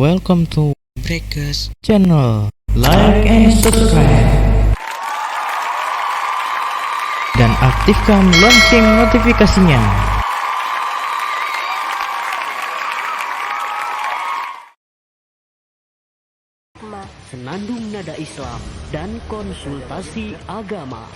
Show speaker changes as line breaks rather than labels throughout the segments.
Welcome to Breakers channel. Like and subscribe. Dan aktifkan lonceng notifikasinya.
Senandung nada Islam dan konsultasi agama.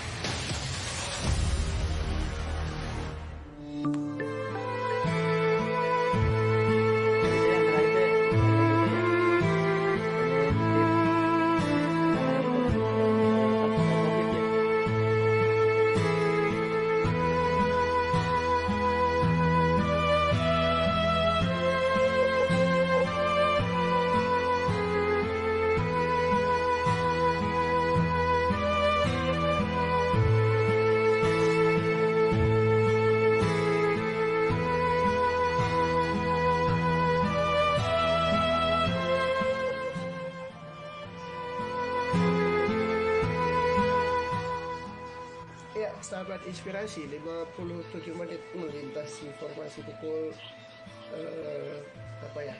Ya, sahabat inspirasi 57 menit melintasi informasi pukul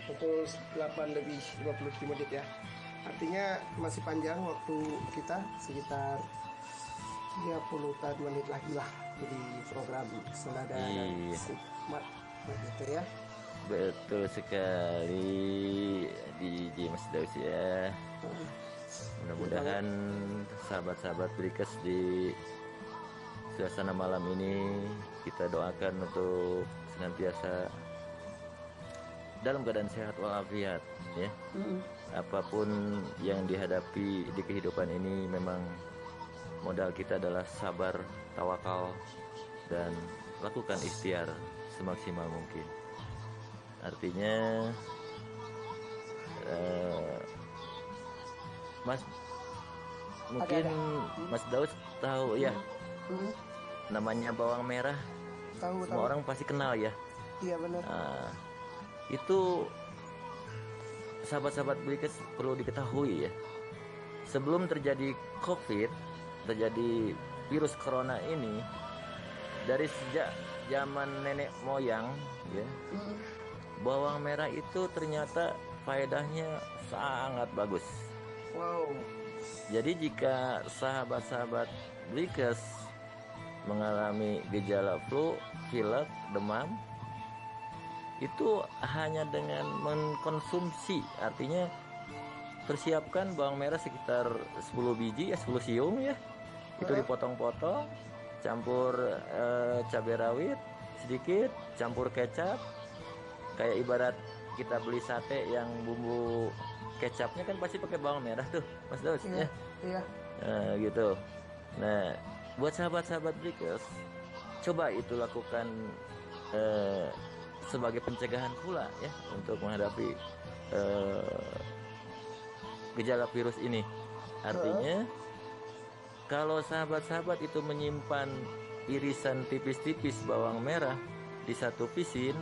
pukul 8 lebih 57 menit ya. Artinya masih panjang waktu kita, sekitar 30-an menit lagi lah di program Senada dan Hikmat begitu ya.
Betul sekali di Mas Daus ya. Mudah-mudahan sahabat-sahabat Breakers di suasana malam ini kita doakan untuk senantiasa dalam keadaan sehat walafiat ya. Apapun yang dihadapi di kehidupan ini, memang modal kita adalah sabar, tawakal, dan lakukan ikhtiar semaksimal mungkin. Artinya Mas mungkin Mas Daus tahu ya, namanya bawang merah.
Tahu.
Semua orang pasti kenal ya.
Iya benar.
Itu sahabat-sahabat Breakers perlu diketahui ya, sebelum terjadi COVID, terjadi virus corona ini, dari sejak zaman nenek moyang ya, bawang merah itu ternyata faedahnya sangat bagus.
Wow.
Jadi jika sahabat-sahabat Breakers mengalami gejala flu, pilek, demam, itu hanya dengan mengkonsumsi, artinya persiapkan bawang merah sekitar 10 biji ya, 10 siung ya, itu dipotong-potong, campur cabai rawit sedikit, campur kecap, kayak ibarat kita beli sate yang bumbu kecapnya kan pasti pakai bawang merah tuh Mas Daus ya.
Iya.
Gitu. Nah, buat sahabat-sahabat Breakers, coba itu lakukan sebagai pencegahan pula ya, untuk menghadapi gejala virus ini. Artinya kalau sahabat-sahabat itu menyimpan irisan tipis-tipis bawang merah di satu pisin,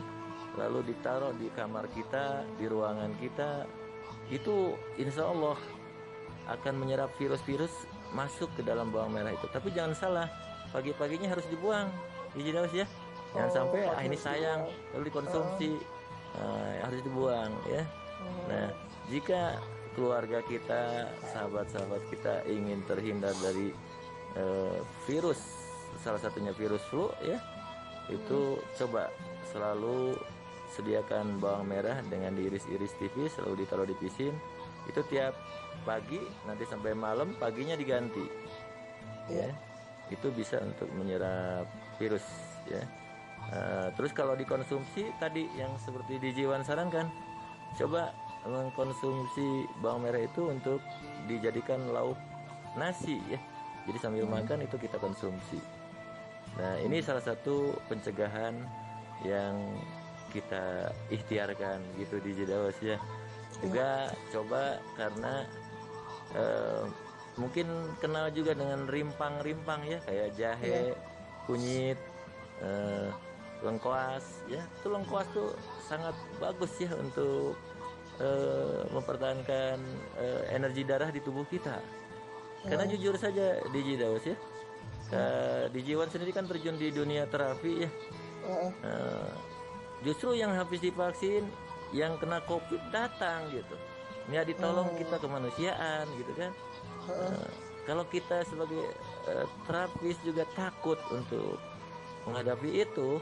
lalu ditaruh di kamar kita, di ruangan kita, itu insya Allah akan menyerap virus-virus masuk ke dalam bawang merah itu. Tapi jangan salah, pagi-paginya harus dibuang, Daus ya. Jangan sampai ini sayang lalu dikonsumsi, harus dibuang ya. Nah, jika keluarga kita, sahabat-sahabat kita ingin terhindar dari virus, salah satunya virus flu ya, itu coba selalu sediakan bawang merah dengan diiris-iris tipis, lalu ditaruh di pisin. Itu tiap pagi, nanti sampai malam, paginya diganti ya. Itu bisa untuk menyerap virus ya. Terus kalau dikonsumsi tadi yang seperti Dijiwan sarankan, coba mengkonsumsi bawang merah itu untuk dijadikan lauk nasi ya. Jadi sambil makan itu kita konsumsi. Nah, ini salah satu pencegahan yang kita ikhtiarkan gitu di Daus ya. Juga coba, karena mungkin kenal juga dengan rimpang-rimpang ya, kayak jahe, kunyit, lengkuas ya. Itu lengkuas tuh sangat bagus ya untuk mempertahankan energi darah di tubuh kita. Karena jujur saja di Daus ya, Dijiwan sendiri kan terjun di dunia terapi ya. Justru yang habis divaksin yang kena COVID datang gitu. Nggak ditolong kita kemanusiaan gitu kan. Kalau kita sebagai terapis juga takut untuk menghadapi itu,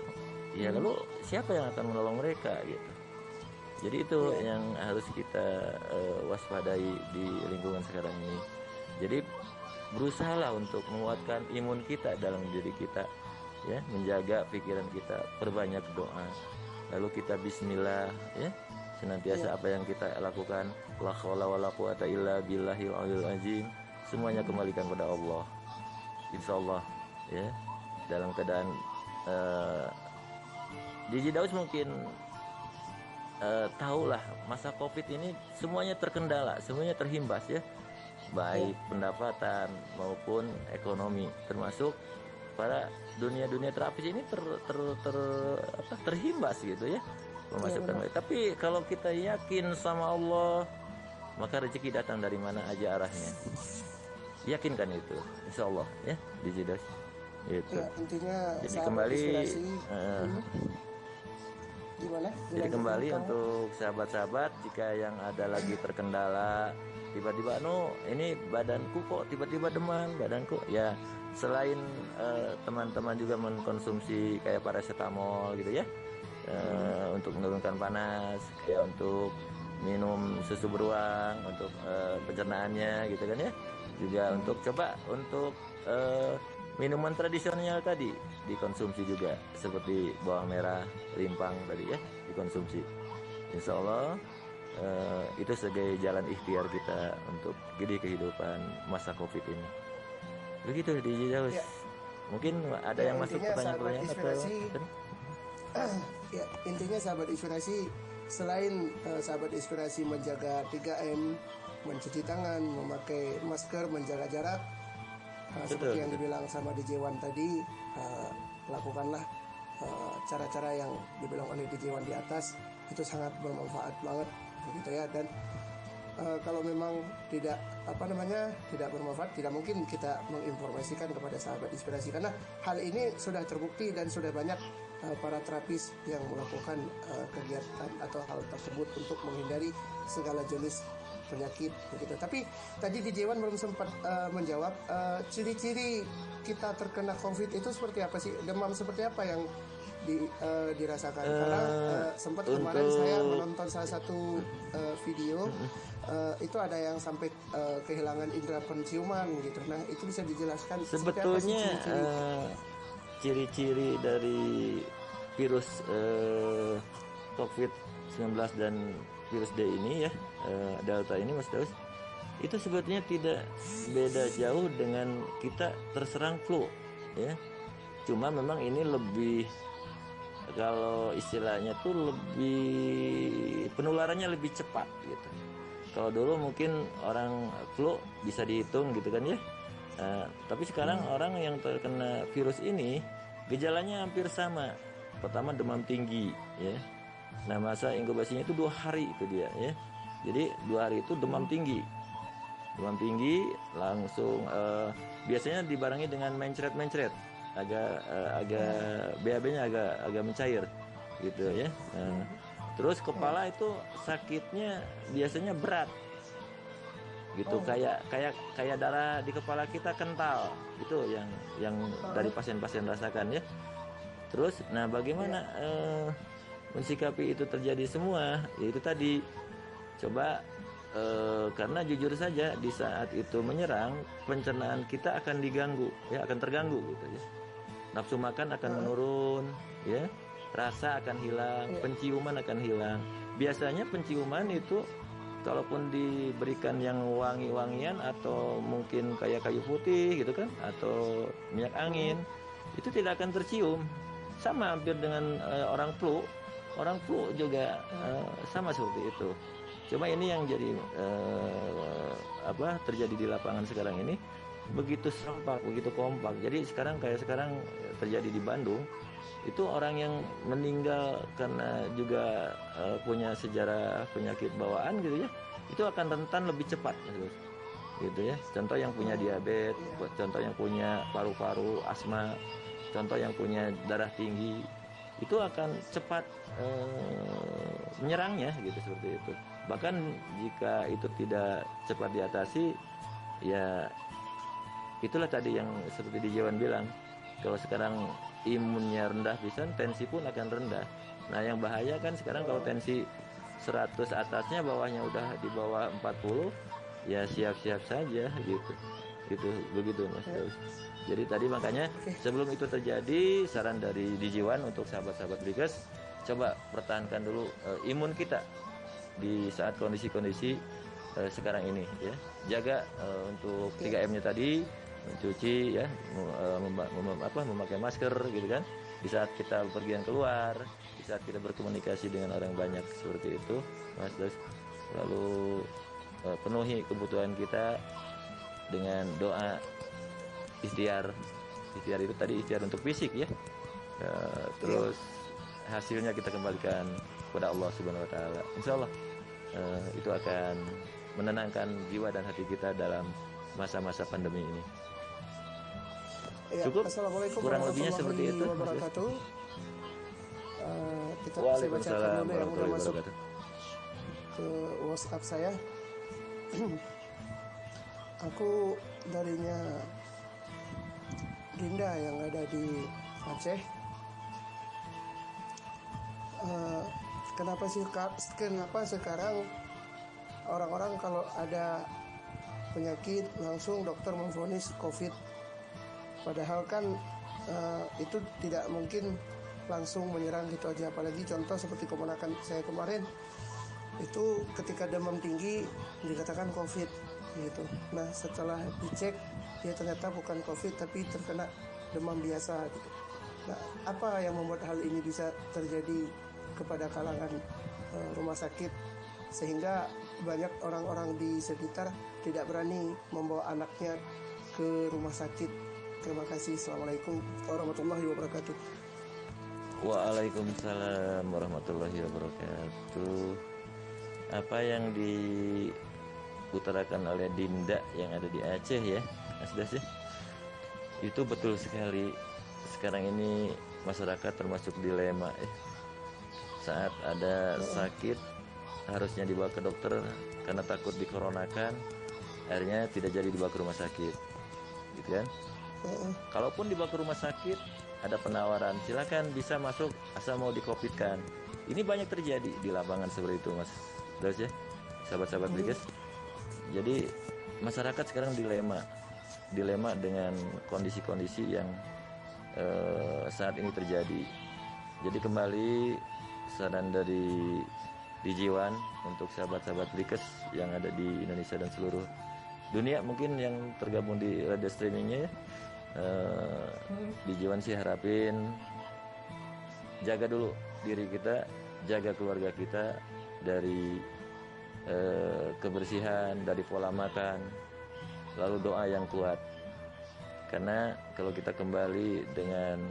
ya lalu siapa yang akan menolong mereka gitu. Jadi itu yang harus kita waspadai di lingkungan sekarang ini. Jadi berusahalah untuk menguatkan imun kita dalam diri kita, ya, menjaga pikiran kita, perbanyak doa. Lalu kita bismillah, ya, senantiasa apa yang kita lakukan, la haula wala quwata illa billahil aliyil azim, semuanya kembalikan pada Allah. Insyaallah, ya, dalam keadaan Diji Daus mungkin tahulah masa Covid ini semuanya terkendala, semuanya terhimbas, ya, baik pendapatan maupun ekonomi, termasuk para dunia terapis ini terhimbas gitu, ya, pemasukan. Tapi kalau kita yakin sama Allah, maka rezeki datang dari mana aja arahnya. Yakinkan itu, insya Allah, ya, Diji Daus. Gitu.
Ya, intinya
jadi kembali jadi kembali untuk sahabat-sahabat, jika yang ada lagi terkendala tiba-tiba ini badanku kok tiba-tiba demam, badanku, ya, selain teman-teman juga mengkonsumsi kayak paracetamol gitu, ya, untuk menurunkan panas, kayak untuk minum susu beruang untuk pencernaannya gitu kan, ya, juga untuk coba untuk minuman tradisional tadi dikonsumsi juga, seperti bawang merah, rimpang tadi, ya, dikonsumsi. Insya Allah itu sebagai jalan ikhtiar kita untuk di kehidupan masa Covid ini. Begitu Diji Daus.
Ya.
Mungkin ada yang masuk pertanyaan-pertanyaan atau
ya, intinya sahabat inspirasi, selain sahabat inspirasi menjaga 3M, mencuci tangan, memakai masker, menjaga jarak, seperti yang dibilang sama DJ Wan tadi, lakukanlah cara-cara yang dibilang oleh DJ Wan di atas, itu sangat bermanfaat banget begitu, ya. Dan kalau memang tidak tidak bermanfaat, tidak mungkin kita menginformasikan kepada sahabat inspirasi, karena hal ini sudah terbukti dan sudah banyak para terapis yang melakukan kegiatan atau hal tersebut untuk menghindari segala jenis penyakit begitu. Tapi tadi di Jewan belum sempat menjawab ciri-ciri kita terkena COVID itu seperti apa sih? Demam seperti apa yang dirasakan? Karena sempat kemarin saya menonton salah satu video, itu ada yang sampai kehilangan indera penciuman gitu. Nah, itu bisa dijelaskan
sebetulnya ciri-ciri dari virus COVID-19 dan virus D ini, ya, Delta ini, Mas Daus, itu sebetulnya tidak beda jauh dengan kita terserang flu, ya. Cuma memang ini lebih, kalau istilahnya tuh lebih penularannya lebih cepat gitu. Kalau dulu mungkin orang flu bisa dihitung gitu kan, ya. Tapi sekarang orang yang terkena virus ini gejalanya hampir sama. Pertama demam tinggi, ya. Nah, masa inkubasinya itu 2 hari itu dia, ya. Jadi 2 hari itu demam tinggi langsung biasanya dibarengi dengan mencret, agak BAB-nya agak mencair gitu, ya. Terus kepala itu sakitnya biasanya berat gitu, kayak darah di kepala kita kental, itu yang dari pasien-pasien rasakan, ya. Terus nah bagaimana mensikapi itu terjadi semua, yaitu tadi coba karena jujur saja di saat itu menyerang, pencernaan kita akan diganggu, ya, akan terganggu gitu, ya. Nafsu makan akan menurun, ya, rasa akan hilang, penciuman akan hilang. Biasanya penciuman itu kalaupun diberikan yang wangi-wangian atau mungkin kayak kayu putih gitu kan, atau minyak angin, itu tidak akan tercium. Sama hampir dengan orang flu juga sama seperti itu. Cuma ini yang jadi terjadi di lapangan sekarang ini begitu serempak, begitu kompak. Jadi sekarang terjadi di Bandung, itu orang yang meninggal karena juga punya sejarah penyakit bawaan gitu, ya, itu akan rentan lebih cepat gitu, ya. Contoh yang punya diabetes, contoh yang punya paru-paru, asma, contoh yang punya darah tinggi, itu akan cepat menyerangnya gitu, seperti itu. Bahkan jika itu tidak cepat diatasi, ya itulah tadi yang seperti Dijawan bilang, kalau sekarang imunnya rendah pisan, tensi pun akan rendah. Nah yang bahaya kan sekarang kalau tensi 100 atasnya, bawahnya udah di bawah 40, ya siap-siap saja gitu. Gitu begitu Mas Daus. Jadi tadi makanya sebelum itu terjadi, saran dari Dijawan untuk sahabat-sahabat Blikes, coba pertahankan dulu imun kita di saat kondisi-kondisi sekarang ini ya. Jaga untuk 3M-nya tadi, mencuci ya, memakai masker gitu kan. Di saat kita pergian keluar, di saat kita berkomunikasi dengan orang banyak, seperti itu Mas Daus. Lalu penuhi kebutuhan kita dengan doa, ikhtiar itu tadi ikhtiar untuk fisik ya. Terus hasilnya kita kembalikan kepada Allah Subhanahu wa taala. Insyaallah itu akan menenangkan jiwa dan hati kita dalam masa-masa pandemi ini.
Ya,
Cukup?
Assalamualaikum
Kurang lebihnya seperti itu.
wabarakatuh. Kita saya bacakan
Waalaikumsalam
dulu yang udah
warahmatullahi
masuk
wabarakatuh.
ke WhatsApp saya. Aku darinya Dinda yang ada di Aceh. Kenapa sekarang orang-orang kalau ada penyakit langsung dokter memvonis COVID, padahal kan itu tidak mungkin langsung menyerang gitu aja. Apalagi contoh seperti keponakan saya kemarin itu ketika demam tinggi dikatakan COVID gitu. Nah setelah dicek dia ternyata bukan COVID tapi terkena demam biasa gitu. Nah apa yang membuat hal ini bisa terjadi kepada kalangan rumah sakit, sehingga banyak orang-orang di sekitar tidak berani membawa anaknya ke rumah sakit. Terima kasih. Assalamualaikum warahmatullahi wabarakatuh.
Waalaikumsalam warahmatullahi wabarakatuh. Apa yang diutarakan oleh Dinda yang ada di Aceh ya, Mas Das ya, itu betul sekali. Sekarang ini masyarakat termasuk dilema ya. Saat ada sakit harusnya dibawa ke dokter, karena takut dikoronakan, akhirnya tidak jadi dibawa ke rumah sakit, gitu kan? Kalaupun dibawa ke rumah sakit, ada penawaran, silakan bisa masuk asal mau di-covidkan. Ini banyak terjadi di lapangan seperti itu, Mas Daus ya, sahabat-sahabat Blikes. Jadi masyarakat sekarang dilema dengan kondisi-kondisi yang saat ini terjadi. Jadi kembali saran dari Dijawan untuk sahabat-sahabat Blikes yang ada di Indonesia dan seluruh dunia mungkin yang tergabung di radio streamingnya ya. Dijawan sih harapin jaga dulu diri kita, jaga keluarga kita dari kebersihan, dari pola makan, lalu doa yang kuat. Karena kalau kita kembali dengan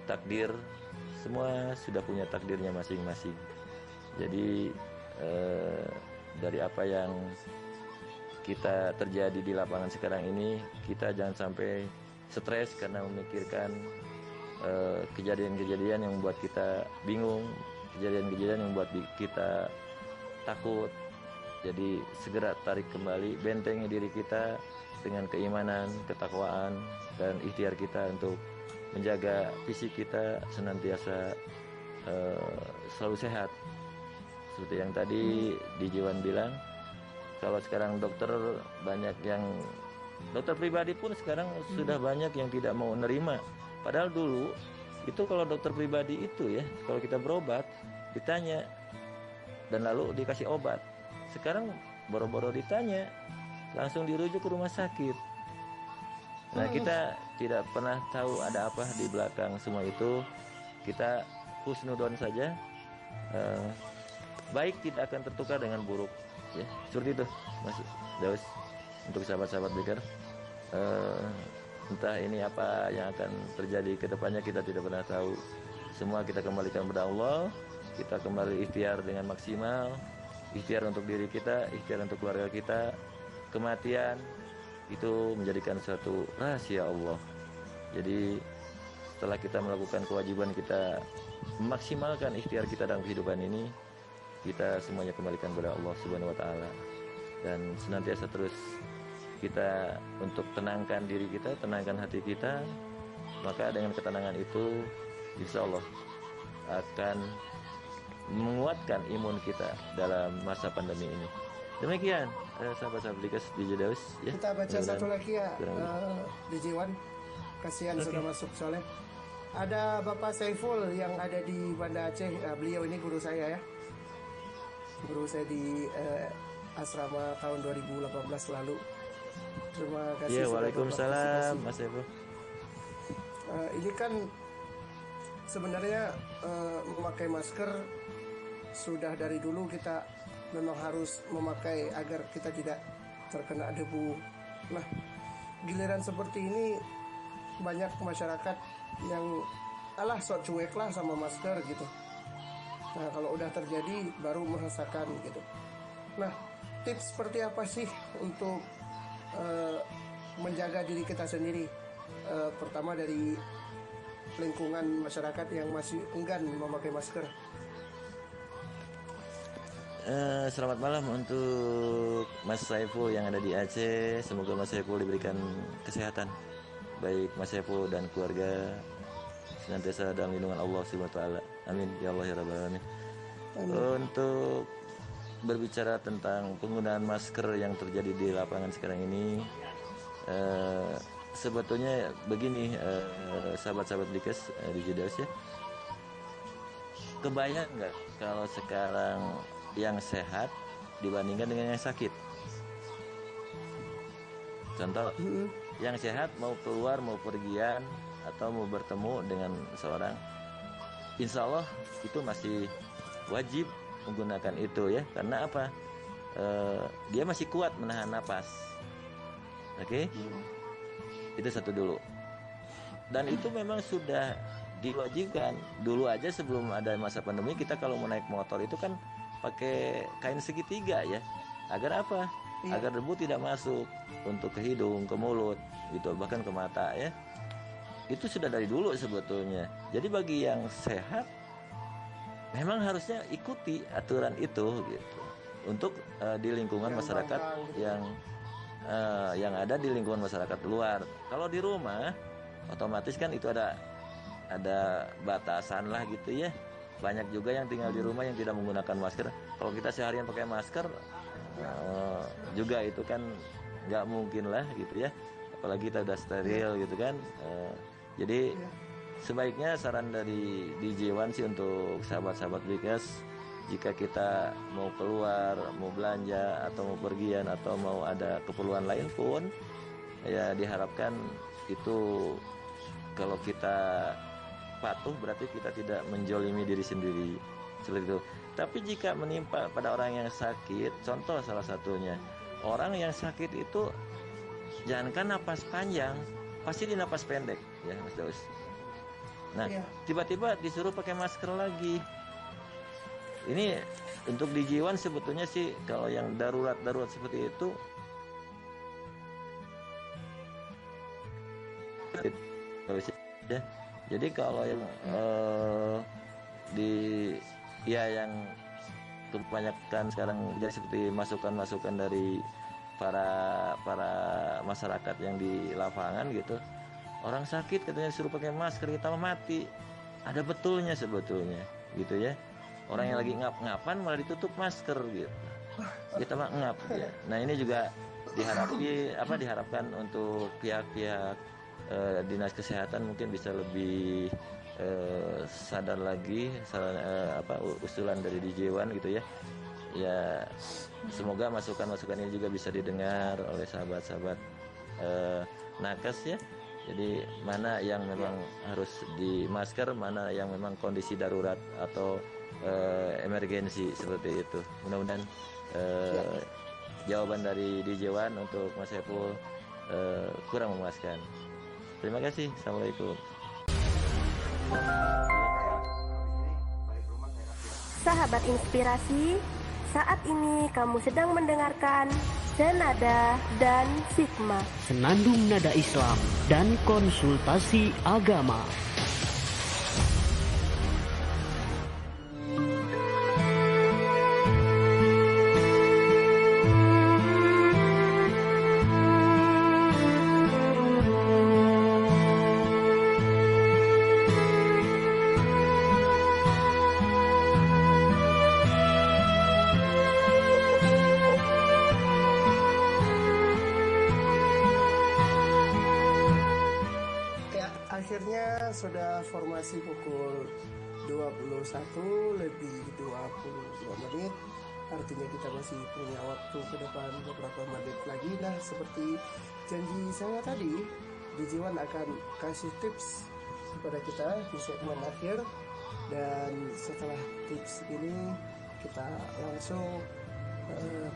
takdir, semua sudah punya takdirnya masing-masing. Jadi dari apa yang kita terjadi di lapangan sekarang ini, kita jangan sampai stres karena memikirkan kejadian-kejadian yang membuat kita bingung, kejadian-kejadian yang membuat kita takut. Jadi segera tarik kembali, bentengi diri kita dengan keimanan, ketakwaan, dan ikhtiar kita untuk menjaga fisik kita senantiasa selalu sehat. Seperti yang tadi Dijawan bilang, kalau sekarang dokter pribadi pun sekarang sudah banyak yang tidak mau menerima. Padahal dulu itu kalau dokter pribadi itu ya, kalau kita berobat ditanya dan lalu dikasih obat. Sekarang boro-boro ditanya langsung dirujuk ke rumah sakit. Nah kita tidak pernah tahu ada apa di belakang semua itu. Kita husnudon saja, baik tidak akan tertukar dengan buruk ya, seperti itu Mas Daus. Untuk sahabat-sahabat Blikers, entah ini apa yang akan terjadi ke depannya, kita tidak pernah tahu. Semua kita kembalikan kepada Allah. Kita kembali ikhtiar dengan maksimal, ikhtiar untuk diri kita, ikhtiar untuk keluarga kita. Kematian itu menjadikan suatu rahasia Allah. Jadi setelah kita melakukan kewajiban kita memaksimalkan ikhtiar kita dalam kehidupan ini, kita semuanya kembalikan kepada Allah Subhanahu wa taala, dan senantiasa terus kita untuk tenangkan diri kita, tenangkan hati kita. Maka dengan ketenangan itu insya Allah akan menguatkan imun kita dalam masa pandemi ini. Demikian sahabat-sahabat Likas DJ Daus ya.
Kita baca satu lagi ya,
kurang
DJ Wan. Kasihan sudah masuk soalnya. Ada Bapak Saiful yang ada di Banda Aceh. Beliau ini guru saya ya. Guru saya di asrama tahun 2018 lalu. Terima kasih.
Ya,
sudah
waalaikumsalam
berpartisipasi.
Mas Evo.
Ini kan sebenarnya memakai masker sudah dari dulu kita memang harus memakai agar kita tidak terkena debu. Nah, giliran seperti ini banyak masyarakat yang sok cuek lah sama masker gitu. Nah, kalau udah terjadi baru merasakan gitu. Nah, tips seperti apa sih untuk menjaga diri kita sendiri? Pertama dari lingkungan masyarakat yang masih enggan memakai masker.
Selamat malam untuk Mas Saiful yang ada di Aceh. Semoga Mas Saiful diberikan kesehatan, baik Mas Saiful dan keluarga senantiasa dalam lindungan Allah Subhanahu wa taala. Amin ya Allah ya rabbal alamin. Untuk berbicara tentang penggunaan masker yang terjadi di lapangan sekarang ini, sebetulnya begini, sahabat-sahabat Likas di Jedas ya, kebayang nggak kalau sekarang yang sehat dibandingkan dengan yang sakit? Contoh, yang sehat mau keluar, mau pergian atau mau bertemu dengan seorang, insya Allah itu masih wajib menggunakan itu ya. Karena apa? Dia masih kuat menahan napas. Oke? Itu satu dulu. Dan itu memang sudah diwajibkan. Dulu aja sebelum ada masa pandemi, kita kalau mau naik motor itu kan pakai kain segitiga ya. Agar apa?
Iya.
Agar debu tidak masuk untuk ke hidung, ke mulut gitu, bahkan ke mata ya. Itu sudah dari dulu sebetulnya. Jadi bagi yang sehat memang harusnya ikuti aturan itu gitu. Untuk di lingkungan
Yang
masyarakat
banggang, gitu.
yang ada di lingkungan masyarakat luar. Kalau di rumah otomatis kan itu ada batasan lah gitu ya. Banyak juga yang tinggal di rumah yang tidak menggunakan masker. Kalau kita seharian pakai masker juga itu kan nggak mungkin lah gitu ya. Apalagi kita udah steril gitu kan. Jadi sebaiknya saran dari DJ Wan sih untuk sahabat-sahabat Likas, jika kita mau keluar, mau belanja atau mau pergian atau mau ada keperluan lain pun, ya diharapkan itu kalau kita patuh berarti kita tidak menjolimi diri sendiri seperti itu. Tapi jika menimpa pada orang yang sakit, contoh salah satunya orang yang sakit itu jangankan napas panjang, pasti di napas pendek ya Mas Daus. Nah, tiba-tiba disuruh pakai masker lagi. Ini untuk di Jiwan sebetulnya sih kalau yang darurat seperti itu ya. Jadi kalau yang yang kebanyakan sekarang jadi seperti masukan-masukan dari para masyarakat yang di lapangan gitu. Orang sakit katanya suruh pakai masker, kita mati. Ada betulnya sebetulnya gitu ya. Orang yang lagi ngap-ngapan malah ditutup masker gitu. Kita mah ngap ya. Nah, ini juga diharapkan untuk pihak-pihak dinas kesehatan mungkin bisa lebih sadar lagi usulan dari DJ Wan gitu ya. Ya, semoga masukan-masukan ini juga bisa didengar oleh sahabat-sahabat nakes ya. Jadi mana yang memang harus di masker, mana yang memang kondisi darurat atau emergensi seperti itu. Mudah-mudahan jawaban dari DJ Wan untuk Mas Saiful kurang memuaskan. Terima kasih. Assalamualaikum.
Sahabat inspirasi, saat ini kamu sedang mendengarkan Senada dan Sigma,
Senandung Nada Islam dan Konsultasi Agama.
akhirnya sudah formasi pukul 21 lebih 22 menit. Artinya kita masih punya waktu ke depan beberapa menit lagi. Nah, seperti janji saya tadi, Dijiwan akan kasih tips kepada kita di segmen akhir. Dan setelah tips ini kita langsung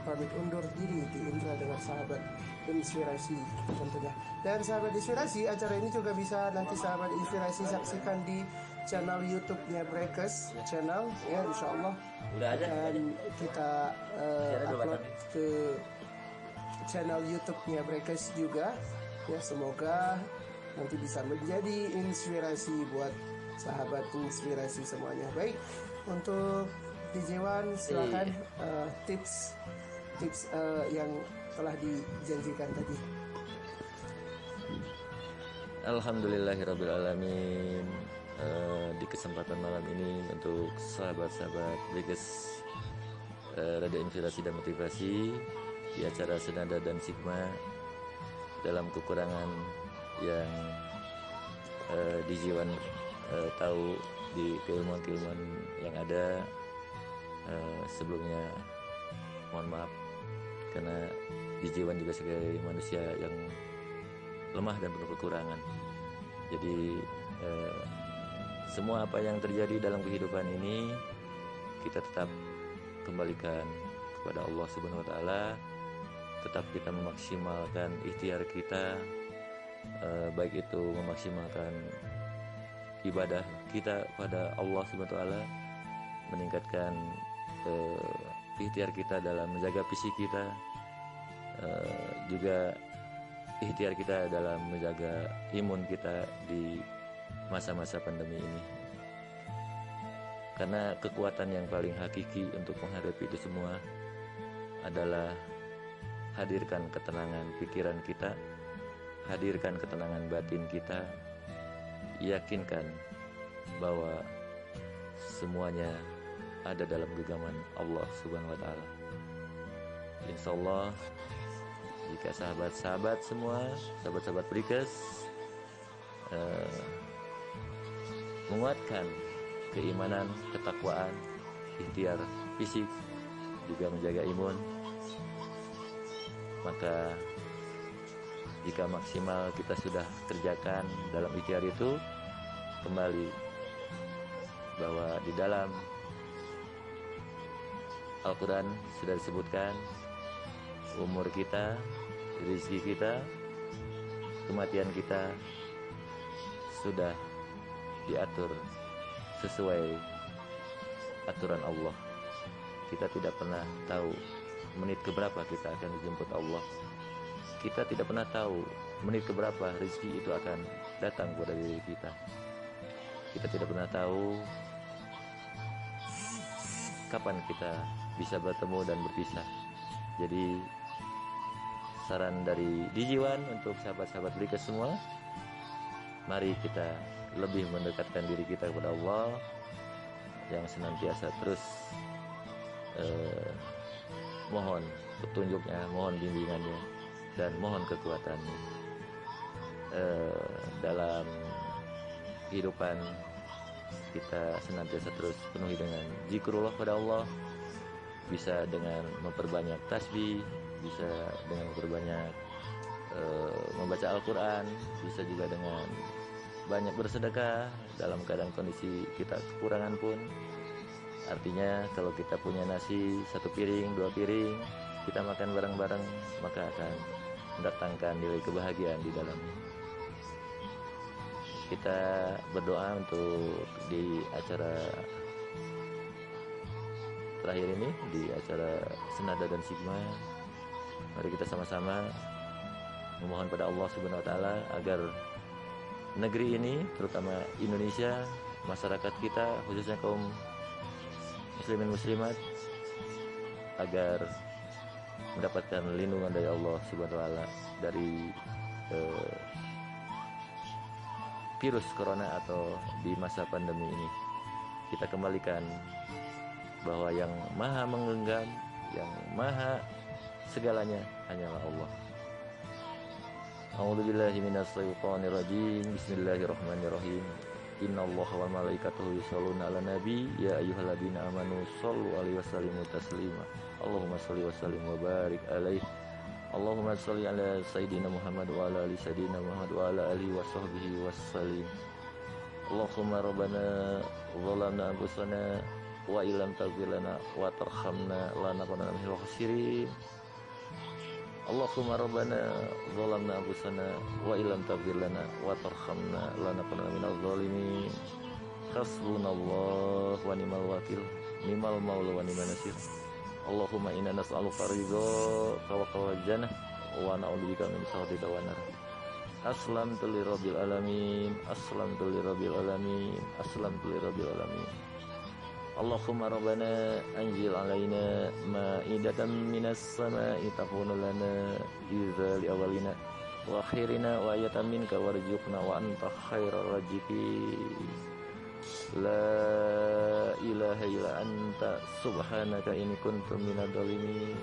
pamit undur diri di Indra dengan sahabat inspirasi tentunya. Dan sahabat inspirasi, acara ini juga bisa nanti sahabat inspirasi saksikan di channel YouTube-nya Breakers channel ya, insya Allah. Dan kita upload ke channel YouTube-nya Breakers juga ya, semoga nanti bisa menjadi inspirasi buat sahabat inspirasi semuanya. Baik, untuk Dijewan silakan tips yang telah dijanjikan tadi.
Alhamdulillahirrabbilalamin. Di kesempatan malam ini untuk sahabat-sahabat Breakers Radio Inspirasi dan Motivasi di acara Senada dan Sigma, dalam kekurangan yang Dijewan tahu di keilmuan-keilmuan yang ada, sebelumnya mohon maaf karena Dijewan juga sebagai manusia yang lemah dan penuh kekurangan. Jadi semua apa yang terjadi dalam kehidupan ini kita tetap kembalikan kepada Allah Subhanahu wa taala. Tetap kita memaksimalkan ikhtiar kita, baik itu memaksimalkan ibadah kita pada Allah Subhanahu wa taala, meningkatkan ikhtiar kita dalam menjaga fisik kita, juga ikhtiar kita dalam menjaga imun kita di masa-masa pandemi ini. Karena kekuatan yang paling hakiki untuk menghadapi itu semua adalah hadirkan ketenangan pikiran kita, hadirkan ketenangan batin kita, yakinkan bahwa semuanya ada dalam genggaman Allah Subhanahu wa taala. Insyaallah, jika sahabat-sahabat semua, sahabat-sahabat Breakers menguatkan keimanan, ketakwaan, ikhtiar fisik, juga menjaga imun, maka jika maksimal kita sudah kerjakan dalam ikhtiar itu, kembali bahwa di dalam Al-Quran sudah disebutkan umur kita, rezeki kita, kematian kita sudah diatur sesuai aturan Allah. Kita tidak pernah tahu menit keberapa kita akan dijemput Allah. Kita tidak pernah tahu menit keberapa rezeki itu akan datang kepada diri kita. Kita tidak pernah tahu kapan kita bisa bertemu dan berpisah. Jadi saran dari Dijiwan untuk sahabat-sahabat Breakers semua, mari kita lebih mendekatkan diri kita kepada Allah yang senantiasa terus mohon petunjuknya, mohon bimbingannya, dan mohon kekuatannya dalam kehidupan kita. Senantiasa terus penuhi dengan zikrullah pada Allah, bisa dengan memperbanyak tasbih, bisa dengan memperbanyak membaca Al-Quran, bisa juga dengan banyak bersedekah dalam keadaan kondisi kita kekurangan pun. Artinya kalau kita punya nasi 1 piring, 2 piring, kita makan bareng-bareng, maka akan mendatangkan nilai kebahagiaan di dalamnya. Kita berdoa untuk di acara terakhir ini, di acara Senada dan Sigma. Mari kita sama-sama memohon pada Allah Subhanahu wa taala agar negeri ini, terutama Indonesia, masyarakat kita, khususnya kaum muslimin muslimat, agar mendapatkan lindungan dari Allah Subhanahu wa taala dari virus corona atau di masa pandemi ini. Kita kembalikan bahwa yang maha menggenggam, yang maha segalanya hanyalah Allah. A'udzubillahi minasyaitonirrajim. Bismillahirrahmanirrahim. Innallaha wa malaikatahu yusholluna 'alan nabi ya ayyuhalladzina amanu shollu 'alaihi wa sallimu taslima. Allahumma sholli wa sallim wa barik alaihi. Allahumma sholli ala sayyidina Muhammad wa ala ali sayyidina Muhammad wa ala alihi wa sahbihi wasallim. Allahumma rabbana zalamna anfusana wa illam taghfir lana wa tarhamna lanakunanna minal khasirin. Allahumma rabbana zalamna anfusana wa illam taghfir lana wa tarhamna lanakunanna minaz zalimin. Hasbunallahu wa ni'mal wakil, ni'mal maula wa ni'man nasir. Allahumma inna nas'aluka ridhaka wa qawal jannah wa na'udzubika min sakhatika wan nar. Aslamtu lirabbil alamin, aslamtu lirabbil alamin, aslamtu lirabbil alamin. Allahumma rabbana anzil alaina ma'idatan minas sama'i takunu lana idzal awalina wa akhirina wa ayatan minka warzuqna wa anta khairar raziqin. La ilaha illa anta subhanaka inni kuntu minadz zalimin.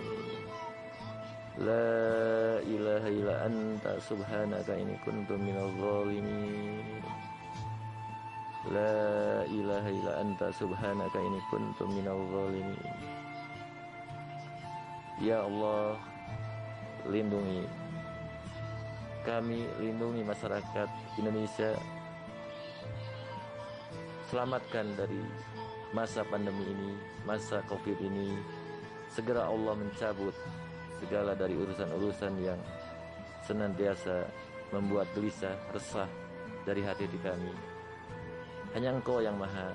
La ilaha illa anta subhanaka inni kuntu minadz zalimin. La ilaha illa anta subhanaka inni kuntu minadz zalimin. Ya Allah, lindungi kami, lindungi masyarakat Indonesia. Selamatkan dari masa pandemi ini, masa Covid ini. Segera Allah mencabut segala dari urusan-urusan yang senantiasa membuat gelisah, resah dari hati kami. Hanya Engkau yang maha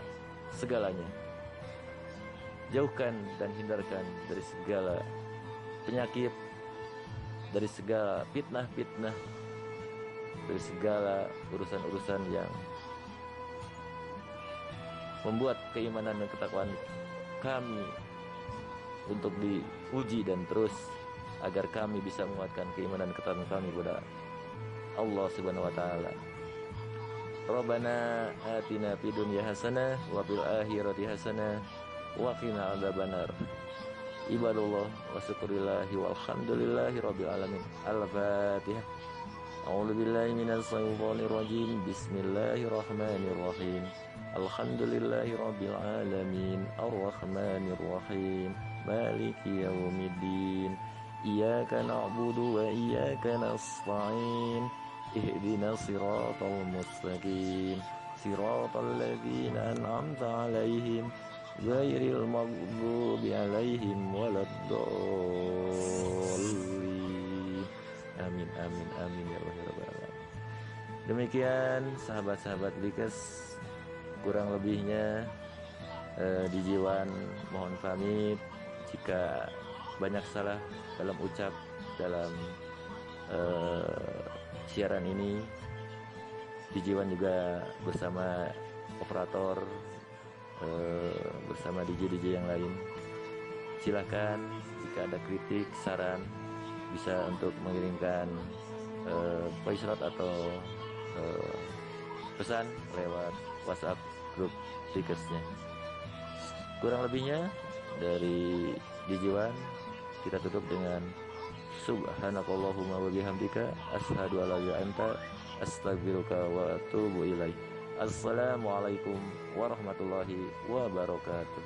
segalanya. Jauhkan dan hindarkan dari segala penyakit, dari segala fitnah-fitnah, dari segala urusan-urusan yang membuat keimanan dan ketakwaan kami untuk diuji dan terus agar kami bisa menguatkan keimanan dan ketakwaan kami kepada Allah Subhanahu wa taala. Rabbana atina fid dunya hasanah wa fil akhirati hasanah wa qina adzabannar. Ibadallah wa syukurillahi walhamdulillahi rabbil alamin. Al-Fatihah. A'udzubillahi minasy syaithanir rajim. Bismillahirrahmanirrahim. Alhamdulillahi rabbil alamin. Arrahmanir rahim. Maliki yaumiddin. Iyyaka na'budu wa iyyaka nasta'in. Ihdinas siratal mustaqim. Siratal ladzina an'amta 'alaihim ghairil maghdubi 'alaihim waladdallin. Amin amin amin ya rabbal alamin. Demikian sahabat-sahabat Likes, kurang lebihnya Dijiwan mohon pamit jika banyak salah dalam ucap dalam siaran ini. Dijiwan juga bersama operator, bersama DJ yang lain. Silakan jika ada kritik, saran bisa untuk mengirimkan voice note atau pesan lewat WhatsApp grup Likesnya. Kurang lebihnya dari Dijiwan kita tutup dengan subhanakallahumma wa bihamdika asyhadu an la ilaha illa anta astaghfiruka wa atubu ilaik. Assalamualaikum warahmatullahi wabarakatuh.